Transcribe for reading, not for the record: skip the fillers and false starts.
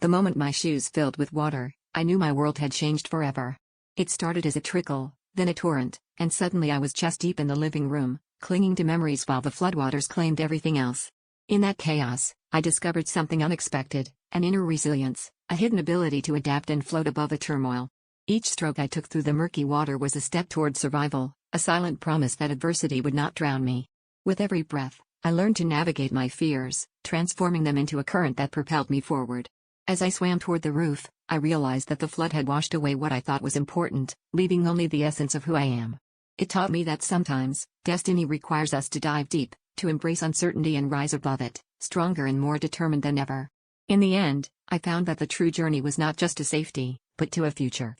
The moment my shoes filled with water, I knew my world had changed forever. It started as a trickle, then a torrent, and suddenly I was chest deep in the living room, clinging to memories while the floodwaters claimed everything else. In that chaos, I discovered something unexpected, an inner resilience, a hidden ability to adapt and float above the turmoil. Each stroke I took through the murky water was a step toward survival, a silent promise that adversity would not drown me. With every breath, I learned to navigate my fears, transforming them into a current that propelled me forward. As I swam toward the roof, I realized that the flood had washed away what I thought was important, leaving only the essence of who I am. It taught me that sometimes, destiny requires us to dive deep, to embrace uncertainty and rise above it, stronger and more determined than ever. In the end, I found that the true journey was not just to safety, but to a future.